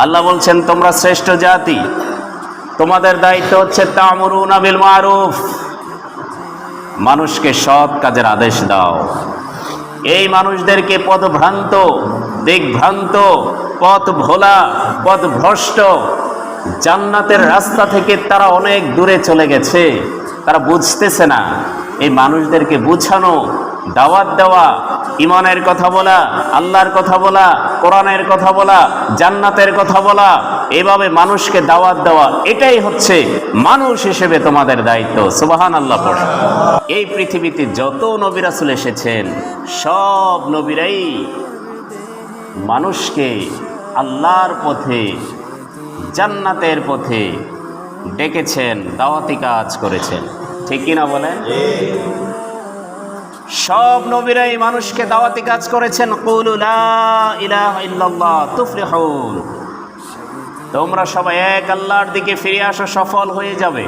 আল্লাহ বলছেন তোমরা শ্রেষ্ঠ জাতি, তোমাদের দায়িত্ব হচ্ছে তা'মুরুনা বিল মারুফ, মানুষকে সৎ কাজের আদেশ দাও। এই মানুষদেরকে পথভ্রান্ত, দিকভ্রান্ত, পথ ভোলা, পথভ্রষ্ট, জান্নাতের রাস্তা থেকে তারা অনেক দূরে চলে গেছে, তারা বুঝতেছে না। এই মানুষদেরকে বুঝানো, দাওয়াত দেওয়া, ইমানের কথা বলা, আল্লাহর কথা বলা, কোরআনের কথা বলা, জান্নাতের কথা বলা, এভাবে মানুষকে দাওয়াত দেওয়া, এটাই হচ্ছে মানুষ হিসেবে তোমাদের দায়িত্ব। সুবহানাল্লাহ পড়ে। এই পৃথিবীতে যত নবী রাসূল এসেছেন, সব নবীরাই মানুষকে আল্লাহর পথে, জান্নাতের পথে ডেকেছেন, দাওয়াতি কাজ করেছেন। ঠিক কিনা বলেন? সব নবীরাই মানুষকে দাওয়াতি কাজ করেছেন। কুলু লা ইলাহা ইল্লাল্লাহ তুফলিহুন, তোমরা সবাই এক আল্লাহর দিকে ফিরে আসো, সফল হয়ে যাবে।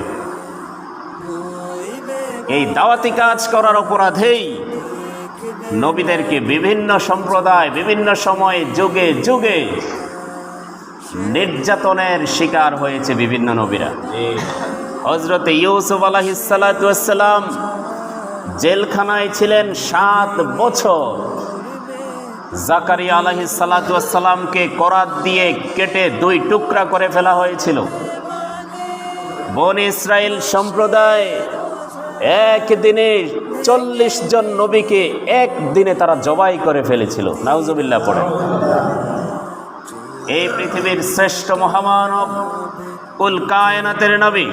এই দাওয়াতি কাজ করার অপরাধেই নবীদেরকে বিভিন্ন সম্প্রদায়, বিভিন্ন সময়ে, যুগে যুগে নির্যাতনের শিকার হয়েছে বিভিন্ন নবীরা। হযরত ইউসুফ আলাইহিস সালাতু ওয়াস সালাম জেলখানায় ছিলেন 7 বছর। জাকারিয়া আলাইহিস সালাতু ওয়াস সালামকে করাত দিয়ে কেটে 2 টুকরা করে ফেলা হয়েছিল। বনি ইসরাইল সম্প্রদায় একদিনে 40 জন নবীকে একদিনে তারা জবাই করে ফেলেছিল। নাউজুবিল্লাহ পড়ে। এই পৃথিবীর শ্রেষ্ঠ মহামানব, কুল কায়নাতের নবী,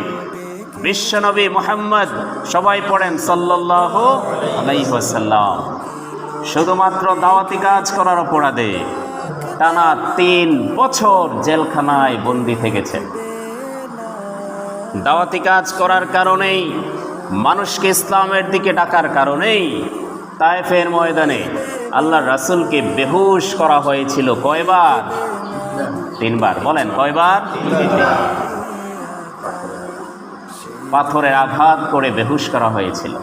বিশ্ব নবী মুহাম্মদ, সবাই পড়েন সাল্লাল্লাহু আলাইহি ওয়াসাল্লাম, শুধুমাত্র দাওয়াতি কাজ করার অপরাধে টানা 3 বছর জেলখানায় বন্দী থেকেছেন। দাওয়াতি কাজ করার কারণেই, মানুষকে ইসলামের দিকে ডাকার কারণেই তায়েফের ময়দানে আল্লাহর রাসূলকে বেহুশ করা হয়েছিল। কয়বার? 3 বার। বলেন কয়বার? পাথরের আঘাত করে বেহুশ করা হয়েছিল।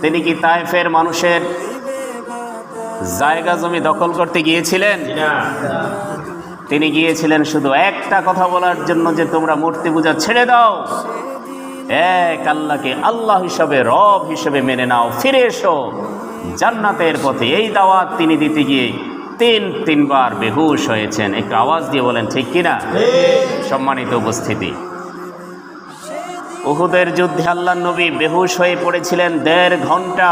তিনি কি তায়েফের মানুষের জায়গা জমি দখল করতে গিয়েছিলেন? তিনি গিয়েছিলেন শুধু একটা কথা বলার জন্য, যে তোমরা মূর্তি পূজা ছেড়ে দাও, এক আল্লাহকে আল্লাহ হিসাবে, রব হিসেবে মেনে নাও, ফিরে এসো জান্নাতের পথে। এই দাওয়াত তিনি দিতে গিয়ে 3 বার বেহুশ হয়েছেন। একটু আওয়াজ দিয়ে বলেন ঠিক কিনা? সম্মানিত উপস্থিতি, উহুদের যুদ্ধে আল্লাহর নবী বেহুশ হয়ে পড়েছিলেন 1.5 ঘন্টা।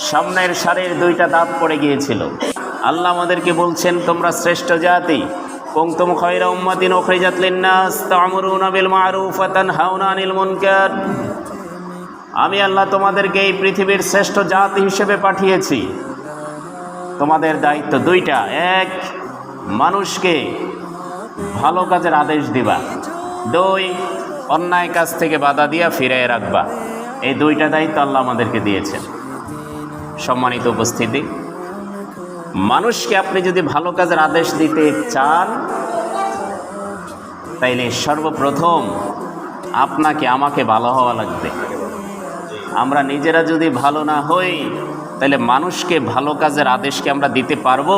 সামনের সারির 2টা দাঁত পড়ে গিয়েছিল। আল্লাহ আমাদেরকে বলছেন তোমরা শ্রেষ্ঠ জাতি, কুনতুম খায়রা উম্মাতিন উখরিজাত লিন-নাস তা'মুরুনা বিল মা'রুফ ওয়া তানহাউনা আনিল মুনকার। আমি আল্লাহ তোমাদেরকে এই পৃথিবীর শ্রেষ্ঠ জাতি হিসেবে পাঠিয়েছি। তোমাদের দায়িত্ব 2টা। 1, মানুষকে ভালো কাজের আদেশ দিবা। 2, অন্যায় কাজ থেকে বাধা দিয়া ফিরিয়ে রাখবা। এই 2টা দায়িত্ব আল্লাহ আমাদেরকে দিয়েছেন। সম্মানিত উপস্থিতি, মানুষকে আপনি যদি ভালো কাজের আদেশ দিতে চান, তাইলে সর্বপ্রথম আপনাকে, আমাকে ভালো হওয়া লাগবে। আমরা নিজেরা যদি ভালো না হই, তাহলে মানুষকে ভালো কাজের আদেশকে আমরা দিতে পারবো?